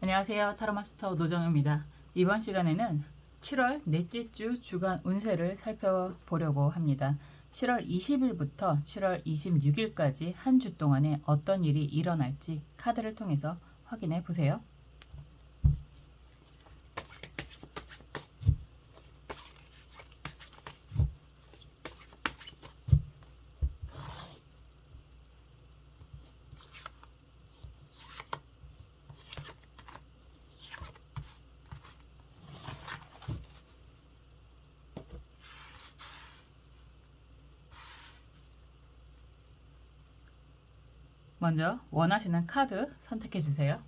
안녕하세요. 타로마스터 노정입니다. 이번 시간에는 7월 넷째 주 주간 운세를 살펴보려고 합니다. 7월 20일부터 7월 26일까지 한 주 동안에 어떤 일이 일어날지 카드를 통해서 확인해 보세요. 먼저 원하시는 카드 선택해 주세요.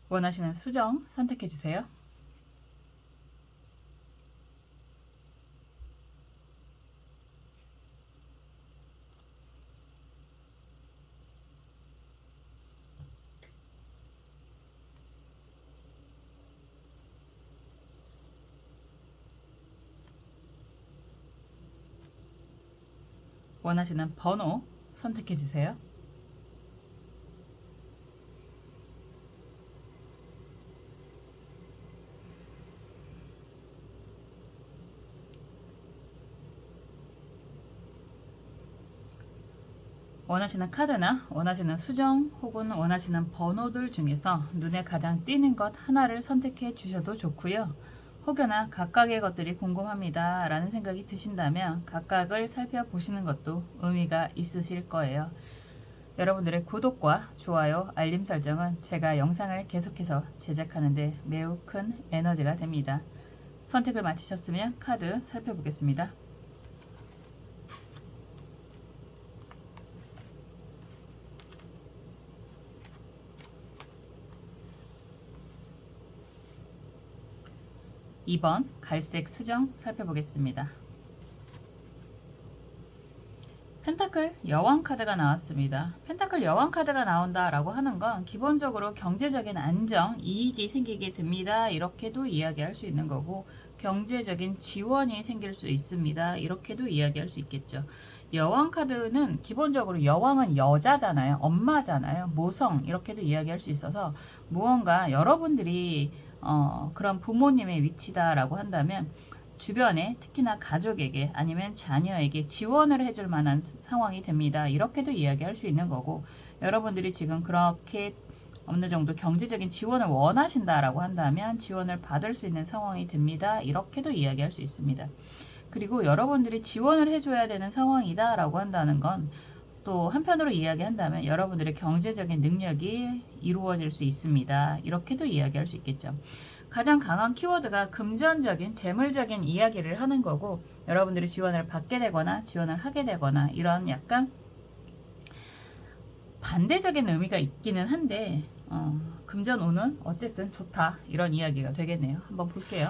원하시는 수정 선택해 주세요. 원하시는 번호 선택해 주세요. 원하시는 카드나 원하시는 수정 혹은 원하시는 번호들 중에서 눈에 가장 띄는 것 하나를 선택해 주셔도 좋고요. 혹여나 각각의 것들이 궁금합니다 라는 생각이 드신다면 각각을 살펴보시는 것도 의미가 있으실 거예요. 여러분들의 구독과 좋아요, 알림 설정은 제가 영상을 계속해서 제작하는데 매우 큰 에너지가 됩니다. 선택을 마치셨으면 카드 살펴보겠습니다. 2번 갈색 수정 살펴보겠습니다. 펜타클 여왕 카드가 나왔습니다. 펜타클 여왕 카드가 나온다라고 하는 건 기본적으로 경제적인 안정, 이익이 생기게 됩니다. 이렇게도 이야기할 수 있는 거고 경제적인 지원이 생길 수 있습니다. 이렇게도 이야기할 수 있겠죠. 여왕 카드는 기본적으로 여왕은 여자잖아요. 엄마잖아요. 모성 이렇게도 이야기할 수 있어서 무언가 여러분들이 그런 부모님의 위치다라고 한다면 주변에 특히나 가족에게 아니면 자녀에게 지원을 해줄 만한 상황이 됩니다. 이렇게도 이야기할 수 있는 거고 여러분들이 지금 그렇게 어느 정도 경제적인 지원을 원하신다라고 한다면 지원을 받을 수 있는 상황이 됩니다. 이렇게도 이야기할 수 있습니다. 그리고 여러분들이 지원을 해줘야 되는 상황이다 라고 한다는 건 또 한편으로 이야기한다면 여러분들의 경제적인 능력이 이루어질 수 있습니다. 이렇게도 이야기할 수 있겠죠. 가장 강한 키워드가 금전적인 재물적인 이야기를 하는 거고 여러분들이 지원을 받게 되거나 지원을 하게 되거나 이런 약간 반대적인 의미가 있기는 한데 금전운은 어쨌든 좋다 이런 이야기가 되겠네요. 한번 볼게요.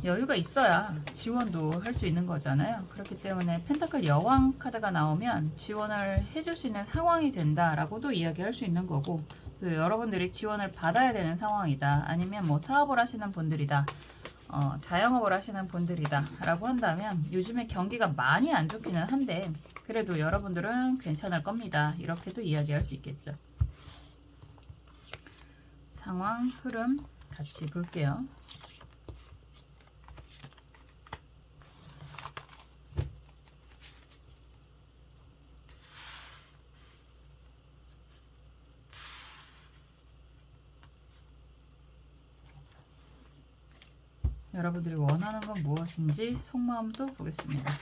여유가 있어야 지원도 할 수 있는 거잖아요. 그렇기 때문에 펜타클 여왕 카드가 나오면 지원을 해줄 수 있는 상황이 된다라고도 이야기할 수 있는 거고 여러분들이 지원을 받아야 되는 상황이다. 아니면 뭐 사업을 하시는 분들이다. 자영업을 하시는 분들이다 라고 한다면 요즘에 경기가 많이 안 좋기는 한데 그래도 여러분들은 괜찮을 겁니다. 이렇게도 이야기할 수 있겠죠. 상황 흐름 같이 볼게요. 여러분들이 원하는 건 무엇인지 속마음도 보겠습니다.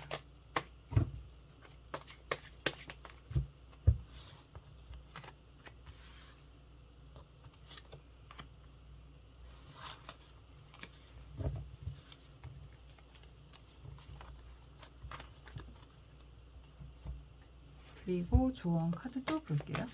그리고 조언 카드도 볼게요.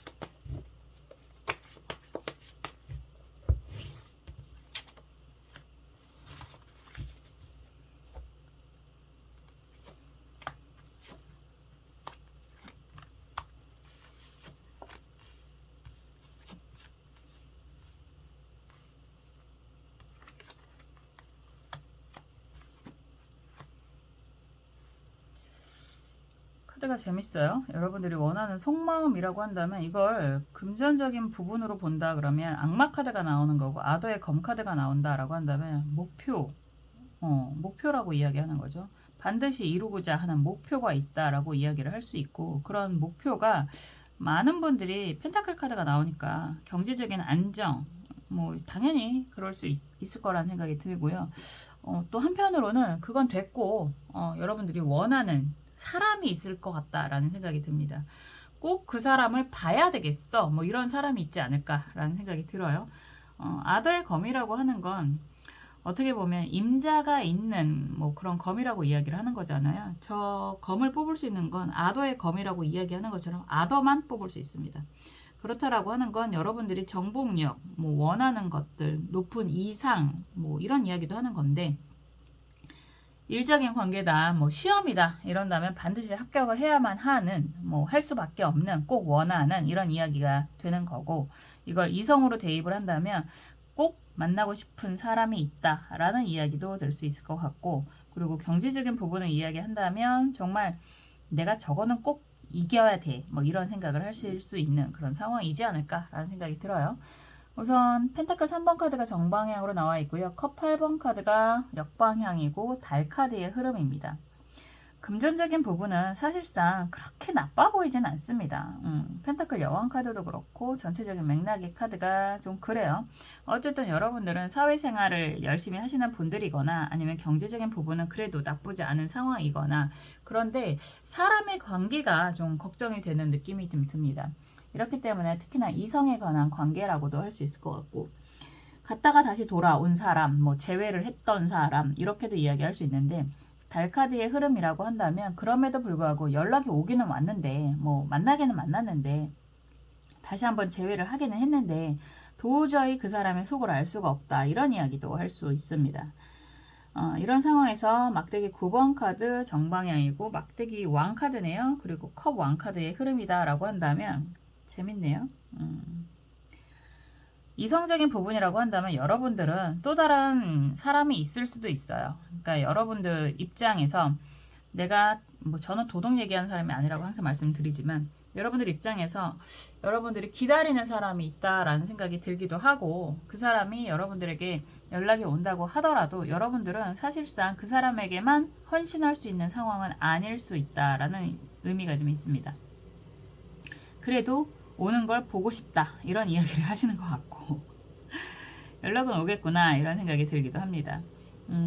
카드가 재밌어요. 여러분들이 원하는 속마음이라고 한다면 이걸 금전적인 부분으로 본다 그러면 악마 카드가 나오는 거고, 아더의 검 카드가 나온다라고 한다면 목표라고 이야기하는 거죠. 반드시 이루고자 하는 목표가 있다라고 이야기를 할 수 있고, 그런 목표가 많은 분들이 펜타클 카드가 나오니까 경제적인 안정, 뭐 당연히 그럴 수 있을 거라는 생각이 들고요. 또 한편으로는 그건 됐고, 여러분들이 원하는 사람이 있을 것 같다라는 생각이 듭니다. 꼭 그 사람을 봐야 되겠어, 뭐 이런 사람이 있지 않을까라는 생각이 들어요. 아더의 검이라고 하는 건 어떻게 보면 임자가 있는 뭐 그런 검이라고 이야기를 하는 거잖아요. 저 검을 뽑을 수 있는 건 아더의 검이라고 이야기하는 것처럼 아더만 뽑을 수 있습니다. 그렇다라고 하는 건 여러분들이 정복력, 뭐 원하는 것들, 높은 이상, 뭐 이런 이야기도 하는 건데, 일적인 관계다, 뭐 시험이다 이런다면 반드시 합격을 해야만 하는, 뭐 할 수밖에 없는, 꼭 원하는 이런 이야기가 되는 거고, 이걸 이성으로 대입을 한다면 꼭 만나고 싶은 사람이 있다라는 이야기도 될 수 있을 것 같고, 그리고 경제적인 부분을 이야기한다면 정말 내가 저거는 꼭 이겨야 돼, 뭐 이런 생각을 하실 수 있는 그런 상황이지 않을까라는 생각이 들어요. 우선 펜타클 3번 카드가 정방향으로 나와 있고요. 컵 8번 카드가 역방향이고 달 카드의 흐름입니다. 금전적인 부분은 사실상 그렇게 나빠 보이진 않습니다. 펜타클 여왕 카드도 그렇고 전체적인 맥락의 카드가 좀 그래요. 어쨌든 여러분들은 사회생활을 열심히 하시는 분들이거나 아니면 경제적인 부분은 그래도 나쁘지 않은 상황이거나, 그런데 사람의 관계가 좀 걱정이 되는 느낌이 좀 듭니다. 이렇기 때문에 특히나 이성에 관한 관계라고도 할 수 있을 것 같고, 갔다가 다시 돌아온 사람, 뭐 재회를 했던 사람 이렇게도 이야기할 수 있는데, 달카드의 흐름이라고 한다면 그럼에도 불구하고 연락이 오기는 왔는데, 뭐 만나기는 만났는데 다시 한번 재회를 하기는 했는데 도저히 그 사람의 속을 알 수가 없다, 이런 이야기도 할 수 있습니다. 이런 상황에서 막대기 9번 카드 정방향이고 막대기 왕 카드네요. 그리고 컵 왕 카드의 흐름이다 라고 한다면 재밌네요. 이성적인 부분이라고 한다면 여러분들은 또 다른 사람이 있을 수도 있어요. 그러니까 여러분들 입장에서, 내가 뭐 저는 도덕 얘기하는 사람이 아니라고 항상 말씀드리지만, 여러분들 입장에서 여러분들이 기다리는 사람이 있다라는 생각이 들기도 하고, 그 사람이 여러분들에게 연락이 온다고 하더라도 여러분들은 사실상 그 사람에게만 헌신할 수 있는 상황은 아닐 수 있다라는 의미가 좀 있습니다. 그래도 오는 걸 보고 싶다, 이런 이야기를 하시는 것 같고 연락은 오겠구나 이런 생각이 들기도 합니다.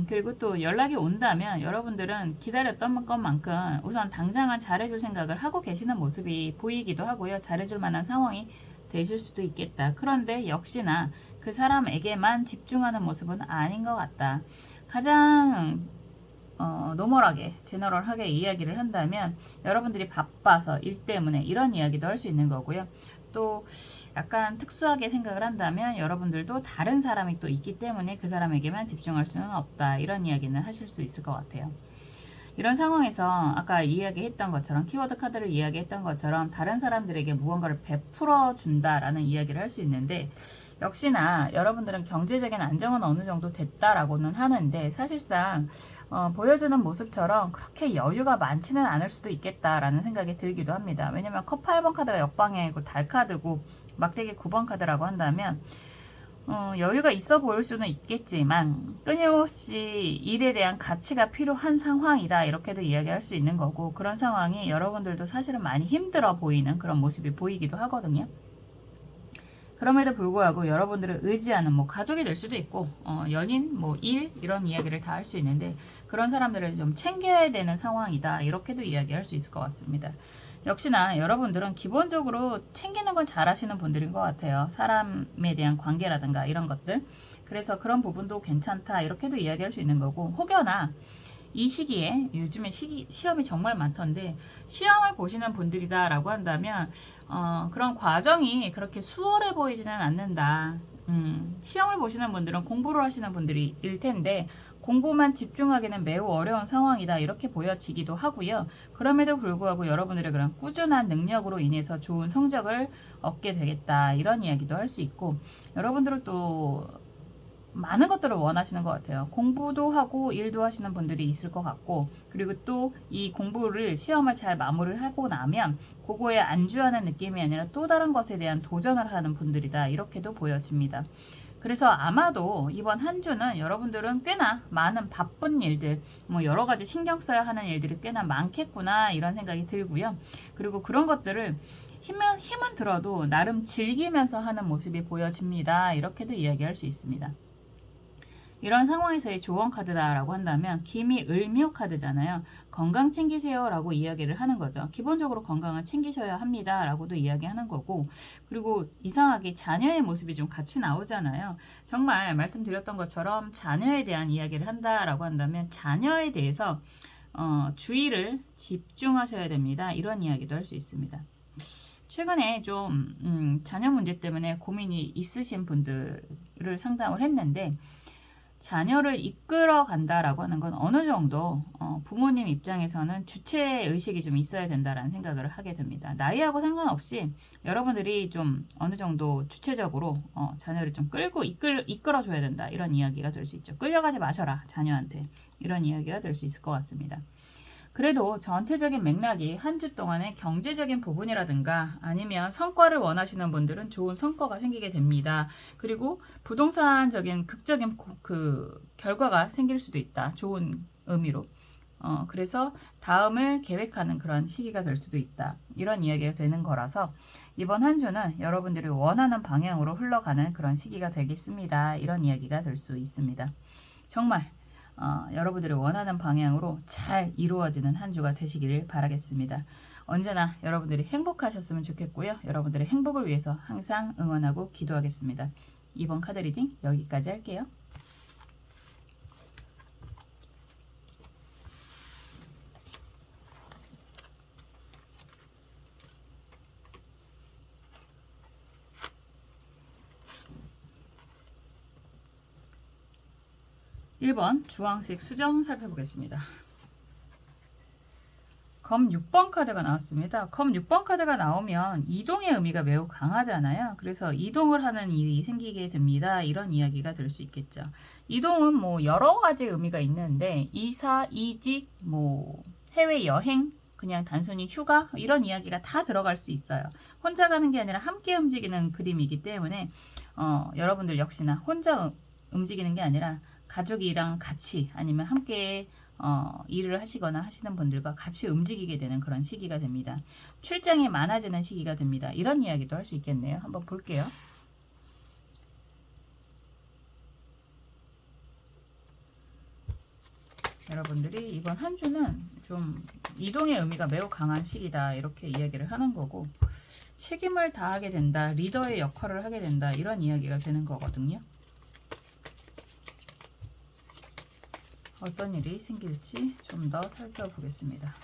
그리고 또 연락이 온다면 여러분들은 기다렸던 것만큼 우선 당장은 잘해줄 생각을 하고 계시는 모습이 보이기도 하고요. 잘해줄 만한 상황이 되실 수도 있겠다. 그런데 역시나 그 사람에게만 집중하는 모습은 아닌 것 같다. 가장 노멀하게, 제너럴하게 이야기를 한다면 여러분들이 바빠서 일 때문에 이런 이야기도 할 수 있는 거고요. 또 약간 특수하게 생각을 한다면 여러분들도 다른 사람이 또 있기 때문에 그 사람에게만 집중할 수는 없다, 이런 이야기는 하실 수 있을 것 같아요. 이런 상황에서 아까 이야기했던 것처럼, 키워드 카드를 이야기했던 것처럼 다른 사람들에게 무언가를 베풀어 준다라는 이야기를 할 수 있는데, 역시나 여러분들은 경제적인 안정은 어느 정도 됐다라고는 하는데 사실상 보여주는 모습처럼 그렇게 여유가 많지는 않을 수도 있겠다라는 생각이 들기도 합니다. 왜냐면 컵 8번 카드가 역방향이고 달 카드고 막대기 9번 카드라고 한다면 여유가 있어 보일 수는 있겠지만 끊임없이 일에 대한 가치가 필요한 상황이다, 이렇게도 이야기할 수 있는 거고, 그런 상황이 여러분들도 사실은 많이 힘들어 보이는 그런 모습이 보이기도 하거든요. 그럼에도 불구하고 여러분들을 의지하는 뭐 가족이 될 수도 있고 연인, 뭐 일, 이런 이야기를 다 할 수 있는데, 그런 사람들을 좀 챙겨야 되는 상황이다, 이렇게도 이야기할 수 있을 것 같습니다. 역시나 여러분들은 기본적으로 챙기는 건 잘하시는 분들인 것 같아요. 사람에 대한 관계라든가 이런 것들. 그래서 그런 부분도 괜찮다, 이렇게도 이야기할 수 있는 거고, 혹여나 이 시기에 요즘에 시험이 정말 많던데 시험을 보시는 분들이다 라고 한다면 그런 과정이 그렇게 수월해 보이지는 않는다. 시험을 보시는 분들은 공부를 하시는 분들일 텐데 공부만 집중하기는 매우 어려운 상황이다, 이렇게 보여지기도 하고요. 그럼에도 불구하고 여러분들의 그런 꾸준한 능력으로 인해서 좋은 성적을 얻게 되겠다, 이런 이야기도 할 수 있고, 여러분들은 또 많은 것들을 원하시는 것 같아요. 공부도 하고 일도 하시는 분들이 있을 것 같고, 그리고 또 이 공부를 시험을 잘 마무리를 하고 나면 그거에 안주하는 느낌이 아니라 또 다른 것에 대한 도전을 하는 분들이다, 이렇게도 보여집니다. 그래서 아마도 이번 한 주는 여러분들은 꽤나 많은 바쁜 일들, 뭐 여러 가지 신경 써야 하는 일들이 꽤나 많겠구나, 이런 생각이 들고요. 그리고 그런 것들을 힘은 들어도 나름 즐기면서 하는 모습이 보여집니다. 이렇게도 이야기할 수 있습니다. 이런 상황에서의 조언 카드다라고 한다면 기미을묘 카드잖아요. 건강 챙기세요 라고 이야기를 하는 거죠. 기본적으로 건강을 챙기셔야 합니다 라고도 이야기하는 거고, 그리고 이상하게 자녀의 모습이 좀 같이 나오잖아요. 정말 말씀드렸던 것처럼 자녀에 대한 이야기를 한다라고 한다면 자녀에 대해서 주의를 집중하셔야 됩니다. 이런 이야기도 할 수 있습니다. 최근에 좀 자녀 문제 때문에 고민이 있으신 분들을 상담을 했는데, 자녀를 이끌어 간다라고 하는 건 어느 정도 부모님 입장에서는 주체의식이 좀 있어야 된다라는 생각을 하게 됩니다. 나이하고 상관없이 여러분들이 좀 어느 정도 주체적으로 자녀를 좀 이끌어줘야 된다, 이런 이야기가 될 수 있죠. 끌려가지 마셔라 자녀한테, 이런 이야기가 될 수 있을 것 같습니다. 그래도 전체적인 맥락이 한 주 동안의 경제적인 부분이라든가 아니면 성과를 원하시는 분들은 좋은 성과가 생기게 됩니다. 그리고 부동산적인 극적인 그 결과가 생길 수도 있다, 좋은 의미로. 그래서 다음을 계획하는 그런 시기가 될 수도 있다, 이런 이야기가 되는 거라서 이번 한 주는 여러분들이 원하는 방향으로 흘러가는 그런 시기가 되겠습니다. 이런 이야기가 될 수 있습니다. 정말 여러분들이 원하는 방향으로 잘 이루어지는 한 주가 되시기를 바라겠습니다. 언제나 여러분들이 행복하셨으면 좋겠고요. 여러분들의 행복을 위해서 항상 응원하고 기도하겠습니다. 이번 카드 리딩 여기까지 할게요. 1번 주황색 수정 살펴보겠습니다. 검 6번 카드가 나왔습니다. 검 6번 카드가 나오면 이동의 의미가 매우 강하잖아요. 그래서 이동을 하는 일이 생기게 됩니다. 이런 이야기가 될 수 있겠죠. 이동은 뭐 여러 가지 의미가 있는데 이사, 이직, 뭐 해외여행, 그냥 단순히 휴가, 이런 이야기가 다 들어갈 수 있어요. 혼자 가는 게 아니라 함께 움직이는 그림이기 때문에 여러분들 역시나 혼자 움직이는 게 아니라 가족이랑 같이 아니면 함께 일을 하시거나 하시는 분들과 같이 움직이게 되는 그런 시기가 됩니다. 출장이 많아지는 시기가 됩니다. 이런 이야기도 할 수 있겠네요. 한번 볼게요. 여러분들이 이번 한 주는 좀 이동의 의미가 매우 강한 시기다, 이렇게 이야기를 하는 거고, 책임을 다하게 된다, 리더의 역할을 하게 된다, 이런 이야기가 되는 거거든요. 어떤 일이 생길지 좀 더 살펴보겠습니다.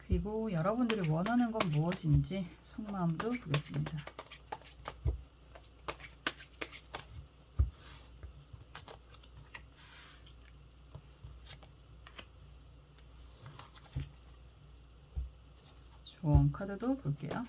그리고 여러분들이 원하는 건 무엇인지 속마음도 보겠습니다. 조언 카드도 볼게요.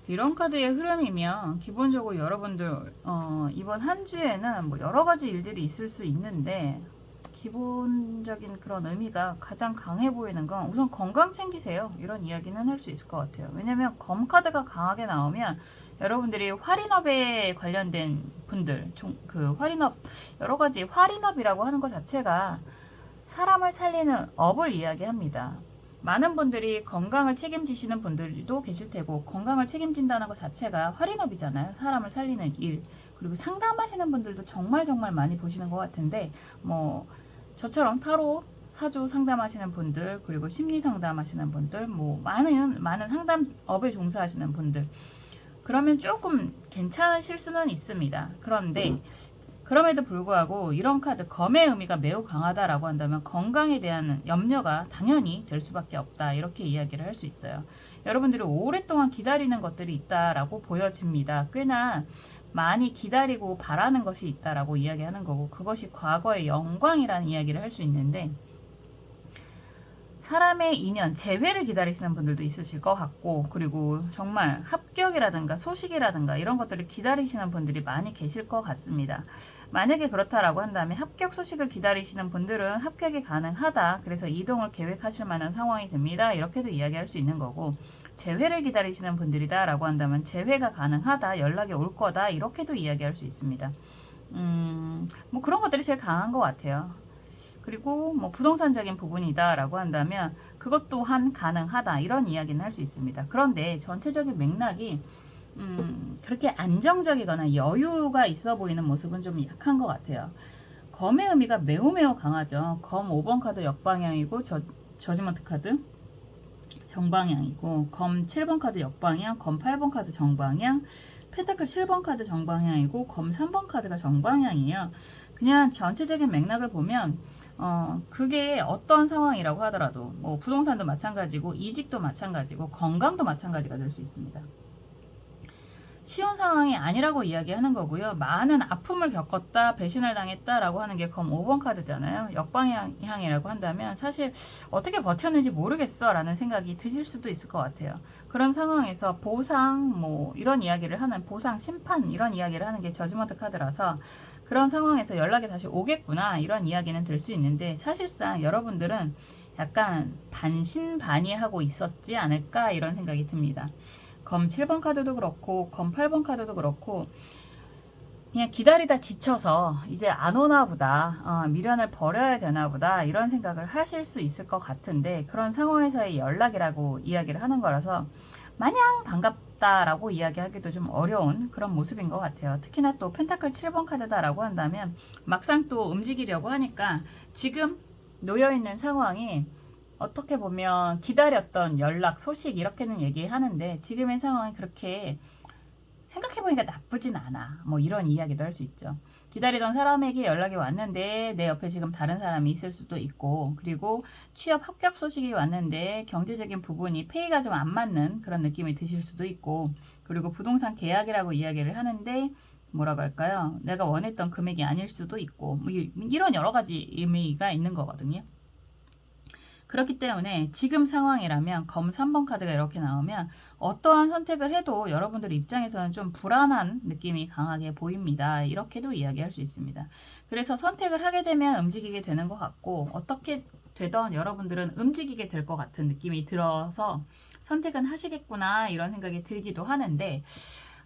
이런 카드의 흐름이면 기본적으로 여러분들 이번 한 주에는 뭐 여러 가지 일들이 있을 수 있는데, 기본적인 그런 의미가 가장 강해 보이는 건 우선 건강 챙기세요, 이런 이야기는 할 수 있을 것 같아요. 왜냐면 검 카드가 강하게 나오면 여러분들이 활인업에 관련된 분들, 그 활인업, 여러 가지 활인업이라고 하는 것 자체가 사람을 살리는 업을 이야기합니다. 많은 분들이 건강을 책임지시는 분들도 계실 테고, 건강을 책임진다는 것 자체가 활인업이잖아요. 사람을 살리는 일. 그리고 상담하시는 분들도 정말 많이 보시는 것 같은데, 뭐 저처럼 타로 사주 상담하시는 분들, 그리고 심리 상담하시는 분들, 뭐 많은 상담업에 종사하시는 분들, 그러면 조금 괜찮으실 수는 있습니다. 그런데 그럼에도 불구하고 이런 카드 검의 의미가 매우 강하다라고 한다면 건강에 대한 염려가 당연히 될 수밖에 없다, 이렇게 이야기를 할 수 있어요. 여러분들이 오랫동안 기다리는 것들이 있다라고 보여집니다. 꽤나 많이 기다리고 바라는 것이 있다라고 이야기하는 거고, 그것이 과거의 영광이라는 이야기를 할 수 있는데, 사람의 인연, 재회를 기다리시는 분들도 있으실 것 같고, 그리고 정말 합격이라든가 소식이라든가 이런 것들을 기다리시는 분들이 많이 계실 것 같습니다. 만약에 그렇다라고 한다면 합격 소식을 기다리시는 분들은 합격이 가능하다, 그래서 이동을 계획하실 만한 상황이 됩니다, 이렇게도 이야기할 수 있는 거고, 재회를 기다리시는 분들이다 라고 한다면 재회가 가능하다, 연락이 올 거다, 이렇게도 이야기할 수 있습니다. 뭐 그런 것들이 제일 강한 것 같아요. 그리고 뭐 부동산적인 부분이다 라고 한다면 그것 또한 가능하다, 이런 이야기는 할 수 있습니다. 그런데 전체적인 맥락이 그렇게 안정적이거나 여유가 있어 보이는 모습은 좀 약한 것 같아요. 검의 의미가 매우 강하죠. 검 5번 카드 역방향이고, 저지먼트 카드 정방향이고, 검 7번 카드 역방향, 검 8번 카드 정방향, 펜타클 7번 카드 정방향이고, 검 3번 카드가 정방향이에요. 그냥 전체적인 맥락을 보면 그게 어떤 상황이라고 하더라도, 뭐 부동산도 마찬가지고 이직도 마찬가지고 건강도 마찬가지가 될 수 있습니다. 쉬운 상황이 아니라고 이야기하는 거고요. 많은 아픔을 겪었다, 배신을 당했다라고 하는 게 검 5번 카드잖아요. 역방향이라고 한다면 사실 어떻게 버텼는지 모르겠어 라는 생각이 드실 수도 있을 것 같아요. 그런 상황에서 보상, 뭐 이런 이야기를 하는, 보상, 심판 이런 이야기를 하는 게 저지먼트 카드라서, 그런 상황에서 연락이 다시 오겠구나, 이런 이야기는 될 수 있는데, 사실상 여러분들은 약간 반신반의하고 있었지 않을까, 이런 생각이 듭니다. 검 7번 카드도 그렇고 검 8번 카드도 그렇고, 그냥 기다리다 지쳐서 이제 안 오나 보다, 미련을 버려야 되나 보다, 이런 생각을 하실 수 있을 것 같은데, 그런 상황에서의 연락이라고 이야기를 하는 거라서 마냥 반갑다라고 이야기하기도 좀 어려운 그런 모습인 것 같아요. 특히나 또 펜타클 7번 카드다라고 한다면 막상 또 움직이려고 하니까 지금 놓여있는 상황이 어떻게 보면 기다렸던 연락, 소식 이렇게는 얘기하는데, 지금의 상황이 그렇게 생각해보니까 나쁘진 않아, 뭐 이런 이야기도 할 수 있죠. 기다리던 사람에게 연락이 왔는데 내 옆에 지금 다른 사람이 있을 수도 있고, 그리고 취업 합격 소식이 왔는데 경제적인 부분이 페이가 좀 안 맞는 그런 느낌이 드실 수도 있고, 그리고 부동산 계약이라고 이야기를 하는데 뭐라고 할까요? 내가 원했던 금액이 아닐 수도 있고, 뭐 이런 여러 가지 의미가 있는 거거든요. 그렇기 때문에 지금 상황이라면 검 3번 카드가 이렇게 나오면 어떠한 선택을 해도 여러분들 입장에서는 좀 불안한 느낌이 강하게 보입니다. 이렇게도 이야기할 수 있습니다. 그래서 선택을 하게 되면 움직이게 되는 것 같고, 어떻게 되던 여러분들은 움직이게 될 것 같은 느낌이 들어서 선택은 하시겠구나, 이런 생각이 들기도 하는데,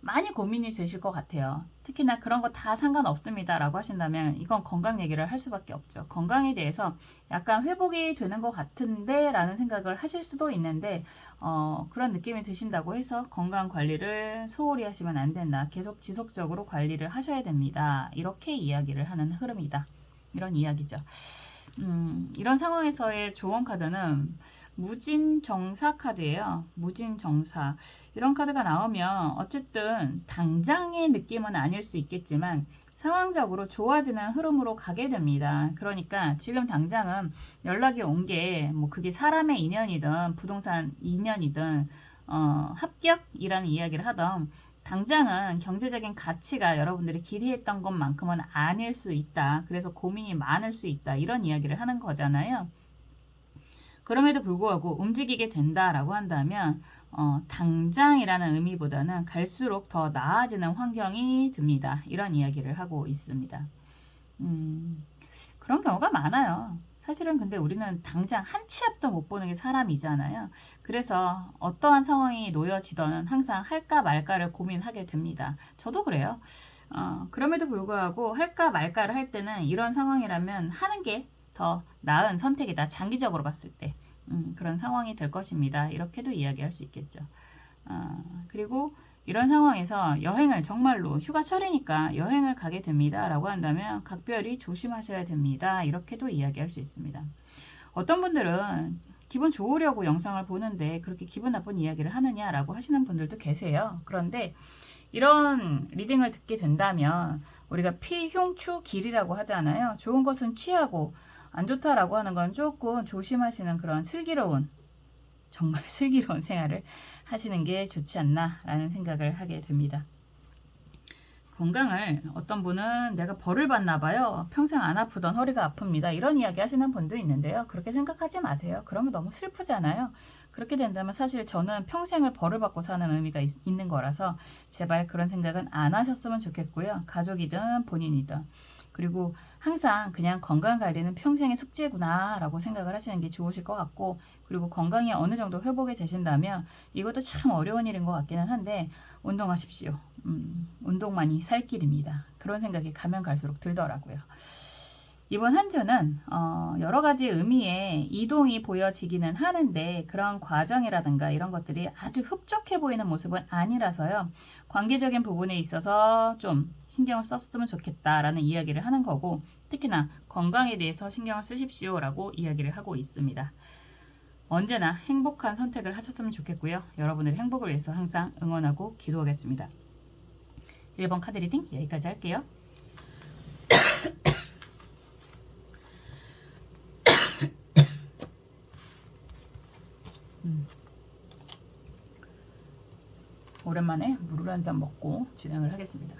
많이 고민이 되실 것 같아요. 특히나 그런 거 다 상관없습니다 라고 하신다면 이건 건강 얘기를 할 수밖에 없죠. 건강에 대해서 약간 회복이 되는 것 같은데 라는 생각을 하실 수도 있는데, 그런 느낌이 드신다고 해서 건강 관리를 소홀히 하시면 안 된다, 계속 지속적으로 관리를 하셔야 됩니다, 이렇게 이야기를 하는 흐름이다, 이런 이야기죠. 이런 상황에서의 조언 카드는 무진정사 카드예요. 무진정사. 이런 카드가 나오면 어쨌든 당장의 느낌은 아닐 수 있겠지만 상황적으로 좋아지는 흐름으로 가게 됩니다. 그러니까 지금 당장은 연락이 온 게 뭐 그게 사람의 인연이든 부동산 인연이든 합격이라는 이야기를 하던, 당장은 경제적인 가치가 여러분들이 기대했던 것만큼은 아닐 수 있다, 그래서 고민이 많을 수 있다, 이런 이야기를 하는 거잖아요. 그럼에도 불구하고 움직이게 된다라고 한다면 당장이라는 의미보다는 갈수록 더 나아지는 환경이 됩니다, 이런 이야기를 하고 있습니다. 그런 경우가 많아요. 사실은 근데 우리는 당장 한 치 앞도 못 보는 게 사람이잖아요. 그래서 어떠한 상황이 놓여지더는 항상 할까 말까를 고민하게 됩니다. 저도 그래요. 그럼에도 불구하고 할까 말까를 할 때는 이런 상황이라면 하는 게 더 나은 선택이다, 장기적으로 봤을 때. 그런 상황이 될 것입니다. 이렇게도 이야기할 수 있겠죠. 그리고 이런 상황에서 여행을 정말로 휴가철이니까 여행을 가게 됩니다 라고 한다면 각별히 조심하셔야 됩니다. 이렇게도 이야기할 수 있습니다. 어떤 분들은 기분 좋으려고 영상을 보는데 그렇게 기분 나쁜 이야기를 하느냐라고 하시는 분들도 계세요. 그런데 이런 리딩을 듣게 된다면 우리가 피흉추길이라고 하잖아요. 좋은 것은 취하고 안 좋다라고 하는 건 조금 조심하시는 그런 슬기로운, 정말 슬기로운 생활을 하시는 게 좋지 않나라는 생각을 하게 됩니다. 건강을 어떤 분은 내가 벌을 받나 봐요. 평생 안 아프던 허리가 아픕니다. 이런 이야기 하시는 분도 있는데요. 그렇게 생각하지 마세요. 그러면 너무 슬프잖아요. 그렇게 된다면 사실 저는 평생을 벌을 받고 사는 의미가 있는 거라서 제발 그런 생각은 안 하셨으면 좋겠고요. 가족이든 본인이든. 그리고 항상 그냥 건강 관리는 평생의 숙제구나 라고 생각을 하시는 게 좋으실 것 같고, 그리고 건강이 어느 정도 회복이 되신다면 이것도 참 어려운 일인 것 같기는 한데 운동하십시오. 운동만이 살 길입니다. 그런 생각이 가면 갈수록 들더라고요. 이번 한 주는 여러 가지 의미의 이동이 보여지기는 하는데 그런 과정이라든가 이런 것들이 아주 흡족해 보이는 모습은 아니라서요. 관계적인 부분에 있어서 좀 신경을 썼으면 좋겠다라는 이야기를 하는 거고, 특히나 건강에 대해서 신경을 쓰십시오라고 이야기를 하고 있습니다. 언제나 행복한 선택을 하셨으면 좋겠고요. 여러분들의 행복을 위해서 항상 응원하고 기도하겠습니다. 1번 카드 리딩 여기까지 할게요. 오랜만에 물을 한 잔 먹고 진행을 하겠습니다.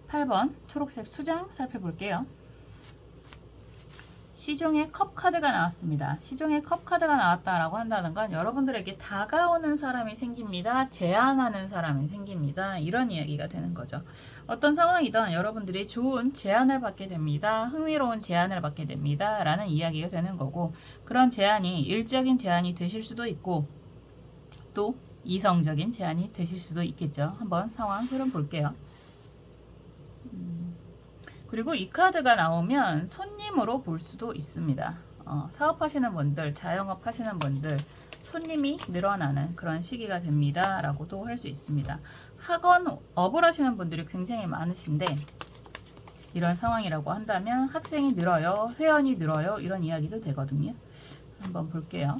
8번 초록색 수장 살펴볼게요. 시종의 컵 카드가 나왔습니다. 시종의 컵 카드가 나왔다라고 한다는 건 여러분들에게 다가오는 사람이 생깁니다. 제안하는 사람이 생깁니다. 이런 이야기가 되는 거죠. 어떤 상황이든 여러분들이 좋은 제안을 받게 됩니다. 흥미로운 제안을 받게 됩니다. 라는 이야기가 되는 거고, 그런 제안이 일적인 제안이 되실 수도 있고 또 이성적인 제안이 되실 수도 있겠죠. 한번 상황 흐름 볼게요. 그리고 이 카드가 나오면 손님으로 볼 수도 있습니다. 사업하시는 분들, 자영업 하시는 분들, 손님이 늘어나는 그런 시기가 됩니다. 라고도 할 수 있습니다. 학원업을 하시는 분들이 굉장히 많으신데 이런 상황이라고 한다면 학생이 늘어요, 회원이 늘어요, 이런 이야기도 되거든요. 한번 볼게요.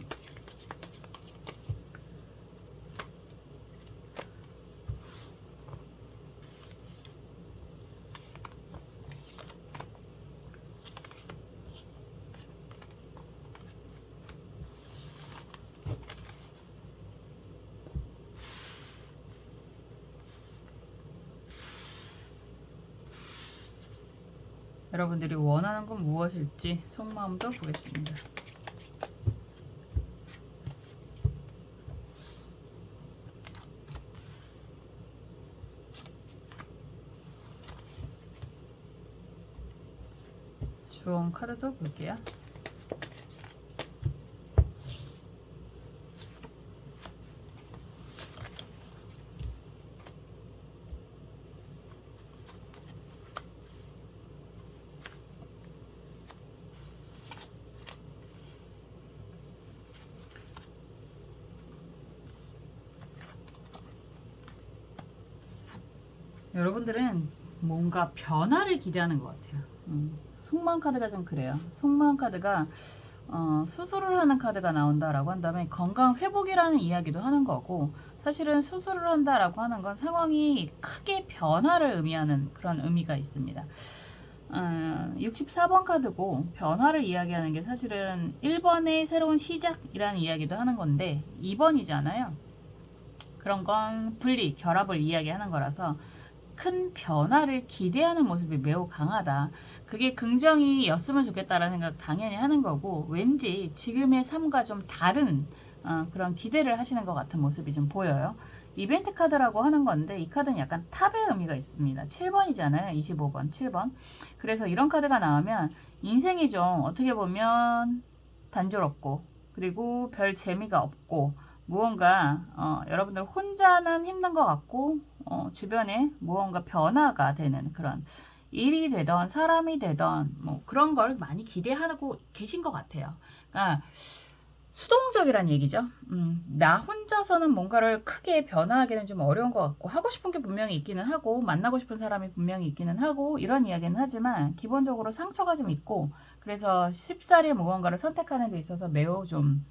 여러분들이 원하는 건 무엇일지 속마음도 보겠습니다. 주원 카드도 볼게요. 여러분들은 뭔가 변화를 기대하는 것 같아요. 속마음 카드가 좀 그래요. 속마음 카드가 수술을 하는 카드가 나온다라고 한다면 건강 회복이라는 이야기도 하는 거고, 사실은 수술을 한다라고 하는 건 상황이 크게 변화를 의미하는 그런 의미가 있습니다. 64번 카드고 변화를 이야기하는 게 사실은 1번의 새로운 시작이라는 이야기도 하는 건데 2번이잖아요. 그런 건 분리, 결합을 이야기하는 거라서 큰 변화를 기대하는 모습이 매우 강하다. 그게 긍정이었으면 좋겠다라는 생각 당연히 하는 거고, 왠지 지금의 삶과 좀 다른 그런 기대를 하시는 것 같은 모습이 좀 보여요. 이벤트 카드라고 하는 건데 이 카드는 약간 탑의 의미가 있습니다. 7번이잖아요. 25번, 7번. 그래서 이런 카드가 나오면 인생이 좀 어떻게 보면 단조롭고 그리고 별 재미가 없고 무언가 여러분들 혼자는 힘든 것 같고 주변에 무언가 변화가 되는 그런 일이 되던 사람이 되던 뭐 그런 걸 많이 기대하고 계신 것 같아요. 그러니까 수동적이란 얘기죠. 나 혼자서는 뭔가를 크게 변화하기는 좀 어려운 것 같고 하고 싶은 게 분명히 있기는 하고 만나고 싶은 사람이 분명히 있기는 하고 이런 이야기는 하지만 기본적으로 상처가 좀 있고 그래서 쉽사리 무언가를 선택하는 데 있어서 매우 좀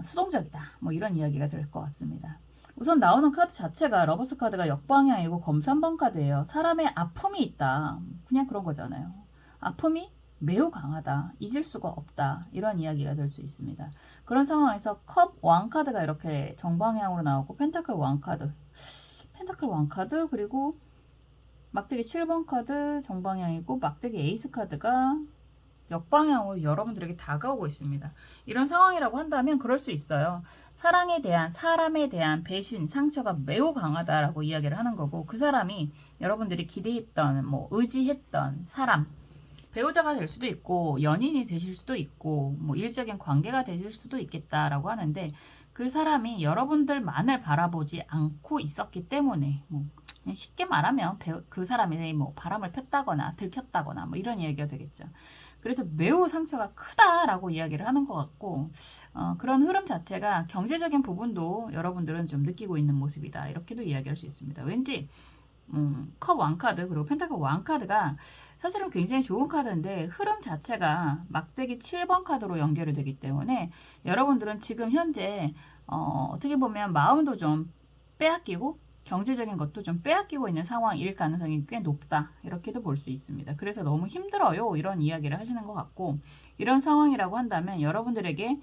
수동적이다. 뭐 이런 이야기가 될 것 같습니다. 우선 나오는 카드 자체가 러버스 카드가 역방향이고 검 3번 카드예요. 사람의 아픔이 있다. 그냥 그런 거잖아요. 아픔이 매우 강하다. 잊을 수가 없다. 이런 이야기가 될 수 있습니다. 그런 상황에서 컵 왕 카드가 이렇게 정방향으로 나오고 펜타클 왕 카드, 펜타클 왕 카드 그리고 막대기 7번 카드 정방향이고 막대기 에이스 카드가 역방향으로 여러분들에게 다가오고 있습니다. 이런 상황이라고 한다면 그럴 수 있어요. 사랑에 대한, 사람에 대한 배신, 상처가 매우 강하다라고 이야기를 하는 거고 그 사람이 여러분들이 기대했던, 뭐 의지했던 사람, 배우자가 될 수도 있고 연인이 되실 수도 있고 뭐 일적인 관계가 되실 수도 있겠다라고 하는데 그 사람이 여러분들만을 바라보지 않고 있었기 때문에 뭐 쉽게 말하면 그 사람이 뭐 바람을 폈다거나 들켰다거나 뭐 이런 이야기가 되겠죠. 그래서 매우 상처가 크다라고 이야기를 하는 것 같고 그런 흐름 자체가 경제적인 부분도 여러분들은 좀 느끼고 있는 모습이다 이렇게도 이야기할 수 있습니다. 왠지 컵 왕카드 그리고 펜타클 왕카드가 사실은 굉장히 좋은 카드인데 흐름 자체가 막대기 7번 카드로 연결이 되기 때문에 여러분들은 지금 현재 어떻게 보면 마음도 좀 빼앗기고 경제적인 것도 좀 빼앗기고 있는 상황일 가능성이 꽤 높다 이렇게도 볼 수 있습니다. 그래서 너무 힘들어요 이런 이야기를 하시는 것 같고 이런 상황이라고 한다면 여러분들에게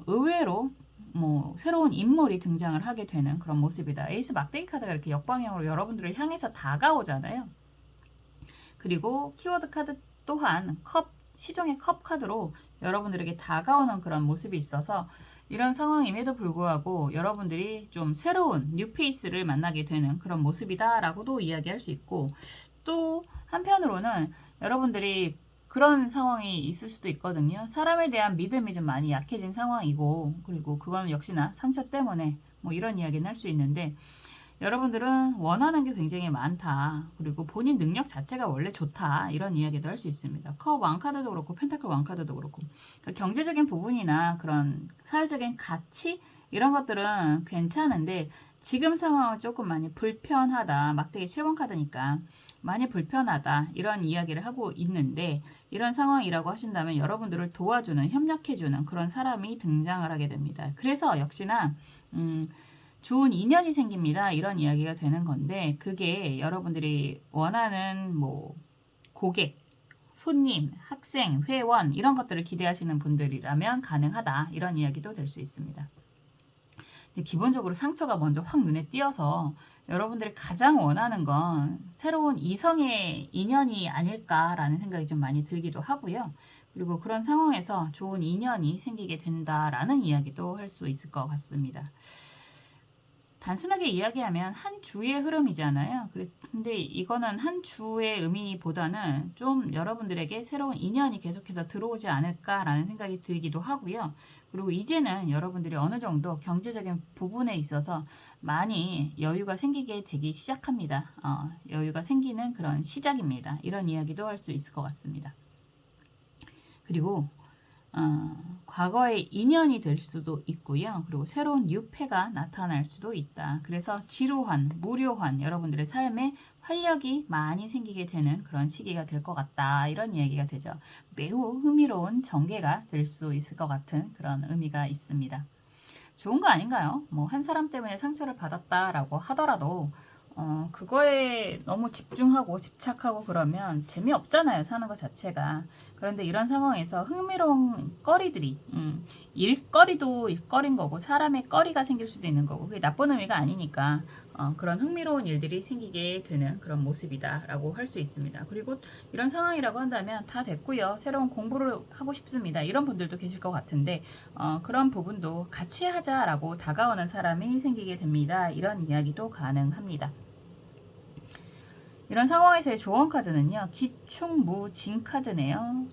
의외로 뭐 새로운 인물이 등장을 하게 되는 그런 모습이다. 에이스 막대기 카드가 이렇게 역방향으로 여러분들을 향해서 다가오잖아요. 그리고 키워드 카드 또한 시종의 컵 카드로 여러분들에게 다가오는 그런 모습이 있어서 이런 상황임에도 불구하고 여러분들이 좀 새로운 뉴페이스를 만나게 되는 그런 모습이다 라고도 이야기할 수 있고 또 한편으로는 여러분들이 그런 상황이 있을 수도 있거든요. 사람에 대한 믿음이 좀 많이 약해진 상황이고 그리고 그건 역시나 상처 때문에 뭐 이런 이야기는 할 수 있는데 여러분들은 원하는 게 굉장히 많다. 그리고 본인 능력 자체가 원래 좋다. 이런 이야기도 할 수 있습니다. 컵 왕카드도 그렇고 펜타클 왕카드도 그렇고 그러니까 경제적인 부분이나 그런 사회적인 가치 이런 것들은 괜찮은데 지금 상황은 조금 많이 불편하다. 막대기 7번 카드니까 많이 불편하다. 이런 이야기를 하고 있는데 이런 상황이라고 하신다면 여러분들을 도와주는 협력해주는 그런 사람이 등장을 하게 됩니다. 그래서 역시나 좋은 인연이 생깁니다. 이런 이야기가 되는 건데 그게 여러분들이 원하는 뭐 고객, 손님, 학생, 회원 이런 것들을 기대하시는 분들이라면 가능하다. 이런 이야기도 될 수 있습니다. 근데 기본적으로 상처가 먼저 확 눈에 띄어서 여러분들이 가장 원하는 건 새로운 이성의 인연이 아닐까라는 생각이 좀 많이 들기도 하고요. 그리고 그런 상황에서 좋은 인연이 생기게 된다라는 이야기도 할 수 있을 것 같습니다. 단순하게 이야기하면 한 주의 흐름이잖아요. 근데 이거는 한 주의 의미보다는 좀 여러분들에게 새로운 인연이 계속해서 들어오지 않을까라는 생각이 들기도 하고요. 그리고 이제는 여러분들이 어느 정도 경제적인 부분에 있어서 많이 여유가 생기게 되기 시작합니다. 여유가 생기는 그런 시작입니다. 이런 이야기도 할 수 있을 것 같습니다. 그리고 과거의 인연이 될 수도 있고요. 그리고 새로운 유패가 나타날 수도 있다. 그래서 지루한, 무료한 여러분들의 삶에 활력이 많이 생기게 되는 그런 시기가 될 것 같다. 이런 이야기가 되죠. 매우 흥미로운 전개가 될 수 있을 것 같은 그런 의미가 있습니다. 좋은 거 아닌가요? 뭐 한 사람 때문에 상처를 받았다라고 하더라도 그거에 너무 집중하고 집착하고 그러면 재미없잖아요, 사는 것 자체가. 그런데 이런 상황에서 흥미로운 거리들이, 일거리도 일거리인 거고, 사람의 거리가 생길 수도 있는 거고, 그게 나쁜 의미가 아니니까, 그런 흥미로운 일들이 생기게 되는 그런 모습이다라고 할 수 있습니다. 그리고 이런 상황이라고 한다면 다 됐고요. 새로운 공부를 하고 싶습니다. 이런 분들도 계실 것 같은데, 그런 부분도 같이 하자라고 다가오는 사람이 생기게 됩니다. 이런 이야기도 가능합니다. 이런 상황에서의 조언 카드는요. 기충무진 카드네요.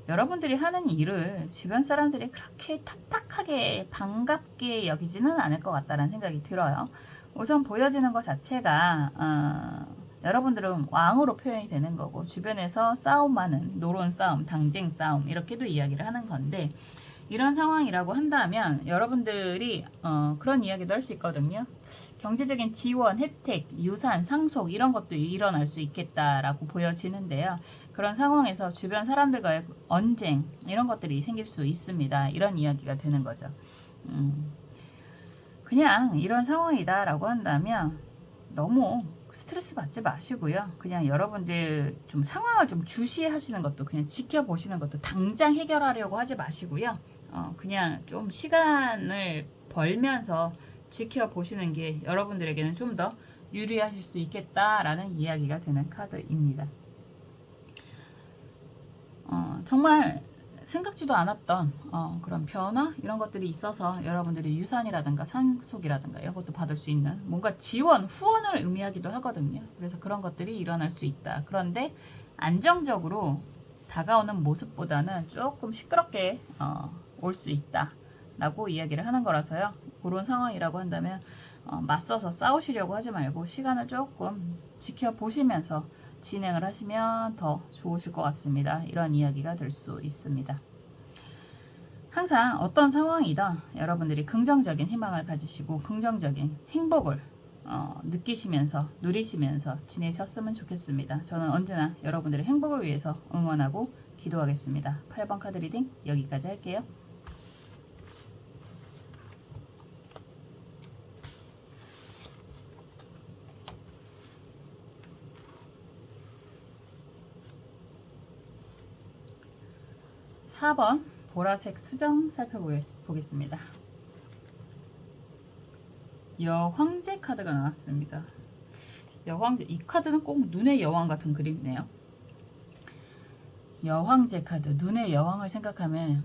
여러분들이 하는 일을 주변 사람들이 그렇게 탁탁하게 반갑게 여기지는 않을 것 같다는 생각이 들어요. 우선 보여지는 것 자체가 여러분들은 왕으로 표현이 되는 거고, 주변에서 싸움하는 노론 싸움, 당쟁 싸움 이렇게도 이야기를 하는 건데, 이런 상황이라고 한다면 여러분들이 그런 이야기도 할 수 있거든요. 경제적인 지원, 혜택, 유산, 상속 이런 것도 일어날 수 있겠다라고 보여지는데요. 그런 상황에서 주변 사람들과의 언쟁 이런 것들이 생길 수 있습니다. 이런 이야기가 되는 거죠. 그냥 이런 상황이다라고 한다면 너무 스트레스 받지 마시고요. 그냥 여러분들 좀 상황을 좀 주시하시는 것도, 그냥 지켜보시는 것도, 당장 해결하려고 하지 마시고요. 그냥 좀 시간을 벌면서 지켜보시는 게 여러분들에게는 좀 더 유리하실 수 있겠다라는 이야기가 되는 카드입니다. 정말 생각지도 않았던 그런 변화 이런 것들이 있어서 여러분들이 유산이라든가 상속이라든가 이런 것도 받을 수 있는, 뭔가 지원, 후원을 의미하기도 하거든요. 그래서 그런 것들이 일어날 수 있다. 그런데 안정적으로 다가오는 모습보다는 조금 시끄럽게 올 수 있다 라고 이야기를 하는 거라서요. 그런 상황이라고 한다면 맞서서 싸우시려고 하지 말고 시간을 조금 지켜보시면서 진행을 하시면 더 좋으실 것 같습니다. 이런 이야기가 될 수 있습니다. 항상 어떤 상황이든 여러분들이 긍정적인 희망을 가지시고 긍정적인 행복을 느끼시면서 누리시면서 지내셨으면 좋겠습니다. 저는 언제나 여러분들의 행복을 위해서 응원하고 기도하겠습니다. 8번 카드 리딩 여기까지 할게요. (4번) 보라색 수정 살펴보겠습니다. 여황제 카드가 나왔습니다. 여황제, 이 카드는 꼭 눈의 여왕 같은 그림이네요. 여황제 카드, 눈의 여왕을 생각하면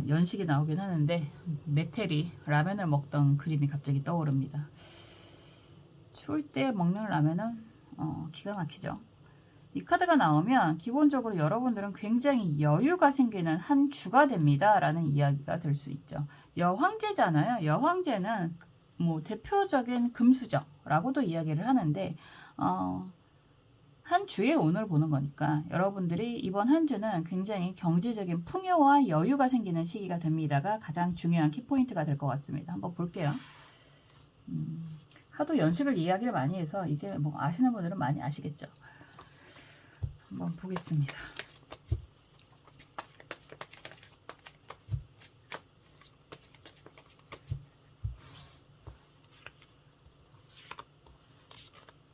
연식이 나오긴 하는데 메텔이 라면을 먹던 그림이 갑자기 떠오릅니다. 추울 때 먹는 라면은 기가 막히죠. 이 카드가 나오면 기본적으로 여러분들은 굉장히 여유가 생기는 한 주가 됩니다 라는 이야기가 될 수 있죠. 여황제잖아요. 여황제는 뭐 대표적인 금수저 라고도 이야기를 하는데 한 주의 운을 보는 거니까 여러분들이 이번 한 주는 굉장히 경제적인 풍요와 여유가 생기는 시기가 됩니다가 가장 중요한 키포인트가 될 것 같습니다. 한번 볼게요. 하도 연식을 이야기를 많이 해서 이제 뭐 아시는 분들은 많이 아시겠죠. 한번 보겠습니다.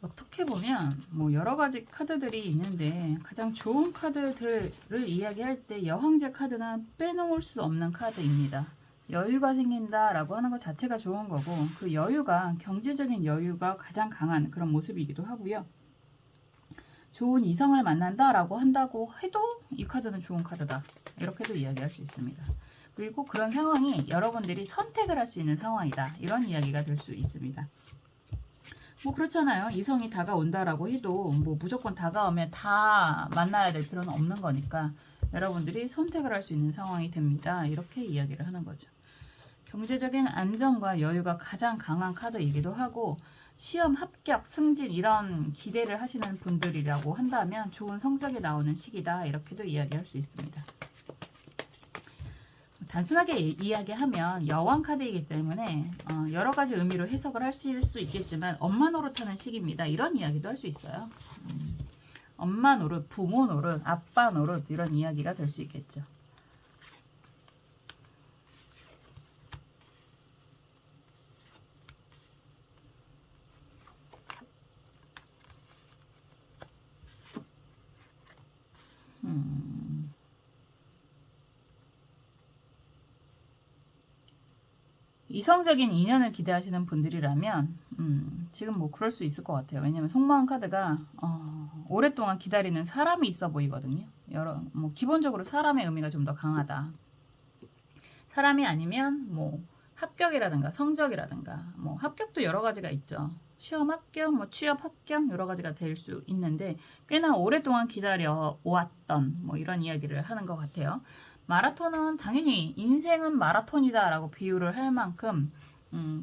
어떻게 보면 뭐 여러 가지 카드들이 있는데 가장 좋은 카드들을 이야기할 때 여황제 카드는 빼놓을 수 없는 카드입니다. 여유가 생긴다라고 하는 것 자체가 좋은 거고, 그 여유가 경제적인 여유가 가장 강한 그런 모습이기도 하고요. 좋은 이성을 만난다라고 한다고 해도 이 카드는 좋은 카드다 이렇게도 이야기할 수 있습니다. 그리고 그런 상황이 여러분들이 선택을 할 수 있는 상황이다 이런 이야기가 될 수 있습니다. 뭐 그렇잖아요. 이성이 다가온다라고 해도 뭐 무조건 다가오면 다 만나야 될 필요는 없는 거니까 여러분들이 선택을 할 수 있는 상황이 됩니다. 이렇게 이야기를 하는 거죠. 경제적인 안정과 여유가 가장 강한 카드이기도 하고, 시험 합격, 승진 이런 기대를 하시는 분들이라고 한다면 좋은 성적이 나오는 시기다 이렇게도 이야기할 수 있습니다. 단순하게 이야기하면 여왕 카드이기 때문에 여러 가지 의미로 해석을 하실 수 있겠지만 엄마 노릇하는 시기입니다. 이런 이야기도 할 수 있어요. 엄마 노릇, 부모 노릇, 아빠 노릇 이런 이야기가 될 수 있겠죠. 이성적인 인연을 기대하시는 분들이라면 지금 뭐 그럴 수 있을 것 같아요. 왜냐면 속마음 카드가 오랫동안 기다리는 사람이 있어 보이거든요. 기본적으로 사람의 의미가 좀 더 강하다. 사람이 아니면 뭐 합격이라든가 성적이라든가 뭐 합격도 여러 가지가 있죠. 시험 합격, 뭐 취업 합격 여러 가지가 될 수 있는데 꽤나 오랫동안 기다려 오았던 뭐 이런 이야기를 하는 것 같아요. 마라톤은 당연히 인생은 마라톤이다라고 비유를 할 만큼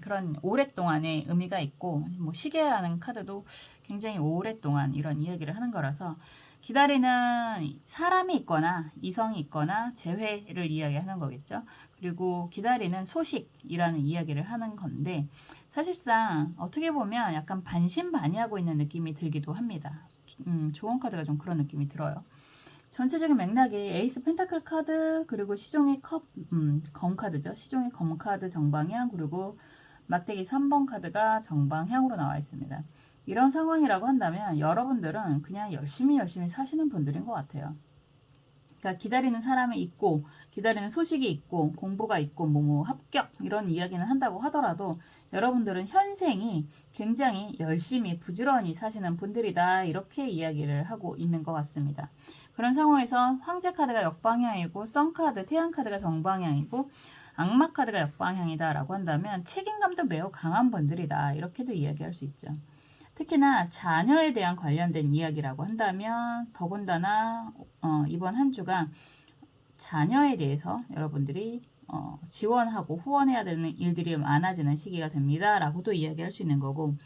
그런 오랫동안의 의미가 있고 뭐 시계라는 카드도 굉장히 오랫동안 이런 이야기를 하는 거라서 기다리는 사람이 있거나 이성이 있거나 재회를 이야기하는 거겠죠. 그리고 기다리는 소식이라는 이야기를 하는 건데 사실상 어떻게 보면 약간 반신반의하고 있는 느낌이 들기도 합니다. 조언 카드가 좀 그런 느낌이 들어요. 전체적인 맥락이 에이스 펜타클 카드 그리고 시종의 검 카드죠. 시종의 검 카드 정방향 그리고 막대기 3번 카드가 정방향으로 나와 있습니다. 이런 상황이라고 한다면 여러분들은 그냥 열심히 사시는 분들인 것 같아요. 그러니까 기다리는 사람이 있고 기다리는 소식이 있고 공부가 있고 뭐 합격 이런 이야기는 한다고 하더라도 여러분들은 현생이 굉장히 열심히 부지런히 사시는 분들이다 이렇게 이야기를 하고 있는 것 같습니다. 그런 상황에서 황제 카드가 역방향이고 선 카드, 태양 카드가 정방향이고 악마 카드가 역방향이다 라고 한다면 책임감도 매우 강한 분들이다 이렇게도 이야기할 수 있죠. 특히나 자녀에 대한 관련된 이야기라고 한다면 더군다나 이번 한 주가 자녀에 대해서 여러분들이 지원하고 후원해야 되는 일들이 많아지는 시기가 됩니다 라고도 이야기할 수 있는 거고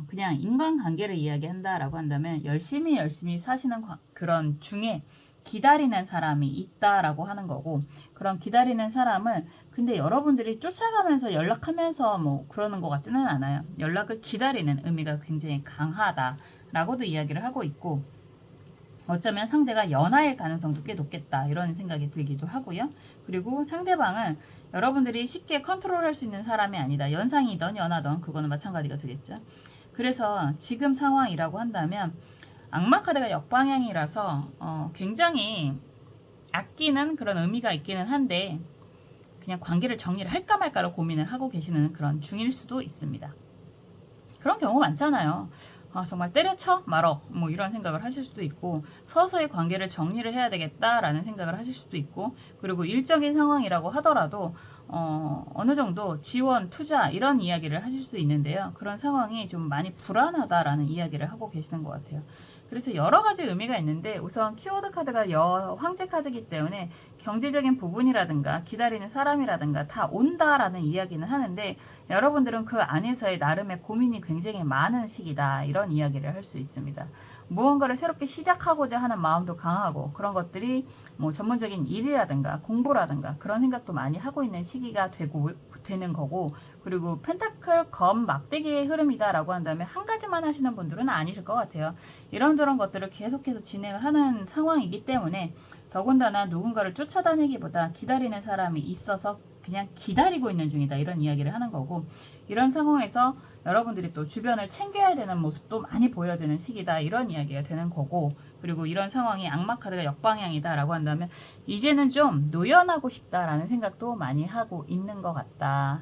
그냥 인간관계를 이야기한다 라고 한다면 열심히 사시는 그런 중에 기다리는 사람이 있다라고 하는 거고 그런 기다리는 사람을 근데 여러분들이 쫓아가면서 연락하면서 뭐 그러는 것 같지는 않아요. 연락을 기다리는 의미가 굉장히 강하다라고도 이야기를 하고 있고 어쩌면 상대가 연하일 가능성도 꽤 높겠다 이런 생각이 들기도 하고요. 그리고 상대방은 여러분들이 쉽게 컨트롤할 수 있는 사람이 아니다. 연상이든 연하든 그거는 마찬가지가 되겠죠. 그래서 지금 상황이라고 한다면 악마 카드가 역방향이라서 굉장히 아끼는 그런 의미가 있기는 한데 그냥 관계를 정리를 할까 말까로 고민을 하고 계시는 그런 중일 수도 있습니다. 그런 경우 많잖아요. 정말 때려쳐 말어 뭐 이런 생각을 하실 수도 있고 서서히 관계를 정리를 해야 되겠다라는 생각을 하실 수도 있고 그리고 일적인 상황이라고 하더라도 어느 정도 지원, 투자 이런 이야기를 하실 수 있는데요. 그런 상황이 좀 많이 불안하다라는 이야기를 하고 계시는 것 같아요. 그래서 여러 가지 의미가 있는데 우선 키워드 카드가 황제 카드이기 때문에 경제적인 부분이라든가 기다리는 사람이라든가 다 온다라는 이야기는 하는데 여러분들은 그 안에서의 나름의 고민이 굉장히 많은 시기다 이런 이야기를 할 수 있습니다. 무언가를 새롭게 시작하고자 하는 마음도 강하고 그런 것들이 뭐 전문적인 일이라든가 공부라든가 그런 생각도 많이 하고 있는 시기가 되는 거고 그리고 펜타클 검 막대기의 흐름이다라고 한다면 한 가지만 하시는 분들은 아니실 것 같아요. 이런저런 것들을 계속해서 진행을 하는 상황이기 때문에 더군다나 누군가를 쫓아다니기보다 기다리는 사람이 있어서 그냥 기다리고 있는 중이다 이런 이야기를 하는 거고 이런 상황에서 여러분들이 또 주변을 챙겨야 되는 모습도 많이 보여지는 시기다 이런 이야기가 되는 거고 그리고 이런 상황이 악마 카드가 역방향이다 라고 한다면 이제는 좀 노연하고 싶다라는 생각도 많이 하고 있는 것 같다.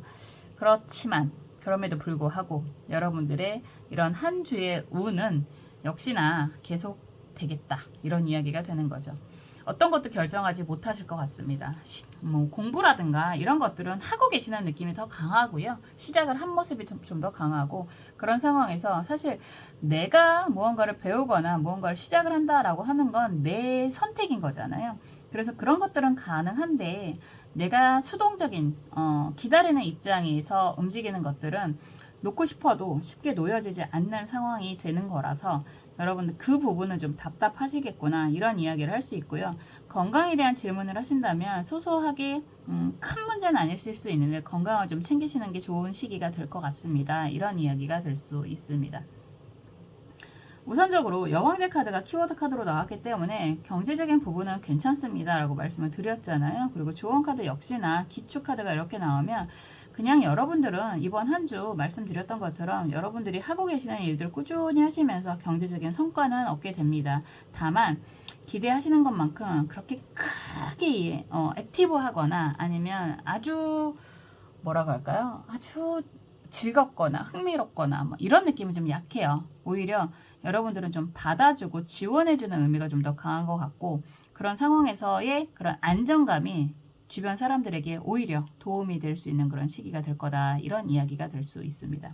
그렇지만 그럼에도 불구하고 여러분들의 이런 한 주의 운은 역시나 계속 되겠다 이런 이야기가 되는 거죠. 어떤 것도 결정하지 못하실 것 같습니다. 뭐 공부라든가 이런 것들은 하고 계시는 느낌이 더 강하고요. 시작을 한 모습이 좀 더 강하고 그런 상황에서 사실 내가 무언가를 배우거나 무언가를 시작을 한다라고 하는 건 내 선택인 거잖아요. 그래서 그런 것들은 가능한데 내가 수동적인 기다리는 입장에서 움직이는 것들은 놓고 싶어도 쉽게 놓여지지 않는 상황이 되는 거라서 여러분들 그 부분은 좀 답답하시겠구나 이런 이야기를 할 수 있고요. 건강에 대한 질문을 하신다면 소소하게 큰 문제는 아니실 수 있는데 건강을 좀 챙기시는 게 좋은 시기가 될 것 같습니다. 이런 이야기가 될 수 있습니다. 우선적으로 여왕제 카드가 키워드 카드로 나왔기 때문에 경제적인 부분은 괜찮습니다 라고 말씀을 드렸잖아요. 그리고 조언 카드 역시나 기초 카드가 이렇게 나오면 그냥 여러분들은 이번 한 주 말씀드렸던 것처럼 여러분들이 하고 계시는 일들 꾸준히 하시면서 경제적인 성과는 얻게 됩니다. 다만 기대하시는 것만큼 그렇게 크게 액티브하거나 아니면 아주 뭐라고 할까요? 아주 즐겁거나 흥미롭거나 뭐 이런 느낌이 좀 약해요. 오히려 여러분들은 좀 받아주고 지원해주는 의미가 좀 더 강한 것 같고 그런 상황에서의 그런 안정감이 주변 사람들에게 오히려 도움이 될 수 있는 그런 시기가 될 거다. 이런 이야기가 될 수 있습니다.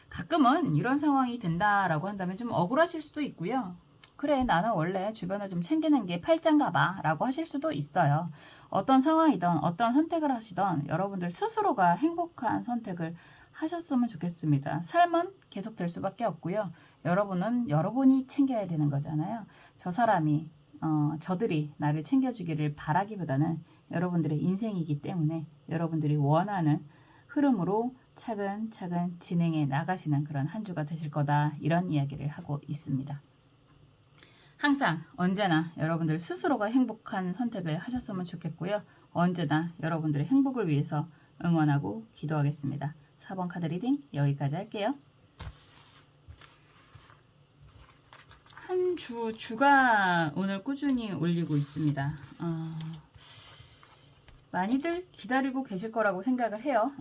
가끔은 이런 상황이 된다라고 한다면 좀 억울하실 수도 있고요. 그래, 나는 원래 주변을 좀 챙기는 게 팔짱가 봐 라고 하실 수도 있어요. 어떤 상황이든 어떤 선택을 하시든 여러분들 스스로가 행복한 선택을 하셨으면 좋겠습니다. 삶은 계속 될 수밖에 없고요. 여러분은 여러분이 챙겨야 되는 거잖아요. 저 사람이 저들이 나를 챙겨주기를 바라기보다는 여러분들의 인생이기 때문에 여러분들이 원하는 흐름으로 차근차근 진행해 나가시는 그런 한 주가 되실 거다. 이런 이야기를 하고 있습니다. 항상 언제나 여러분들 스스로가 행복한 선택을 하셨으면 좋겠고요. 언제나 여러분들의 행복을 위해서 응원하고 기도하겠습니다. 4번 카드 리딩 여기까지 할게요. 한 주가 오늘 꾸준히 올리고 있습니다. 많이들 기다리고 계실 거라고 생각을 해요.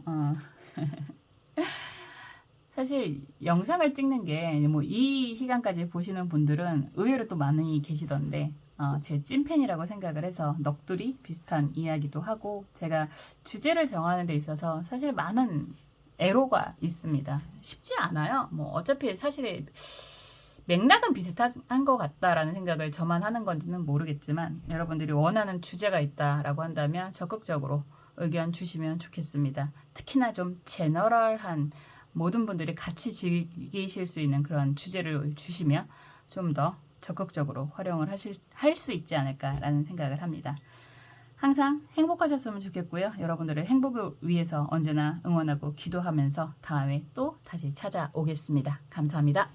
사실 영상을 찍는 게 뭐 이 시간까지 보시는 분들은 의외로 또 많이 계시던데 제 찐팬이라고 생각을 해서 넋두리 비슷한 이야기도 하고 제가 주제를 정하는 데 있어서 사실 많은 애로가 있습니다. 쉽지 않아요. 뭐 어차피 사실 맥락은 비슷한 것 같다라는 생각을 저만 하는 건지는 모르겠지만 여러분들이 원하는 주제가 있다라고 한다면 적극적으로 의견 주시면 좋겠습니다. 특히나 좀 제너럴한 모든 분들이 같이 즐기실 수 있는 그런 주제를 주시면 좀 더 적극적으로 활용을 할 수 있지 않을까라는 생각을 합니다. 항상 행복하셨으면 좋겠고요. 여러분들의 행복을 위해서 언제나 응원하고 기도하면서 다음에 또 다시 찾아오겠습니다. 감사합니다.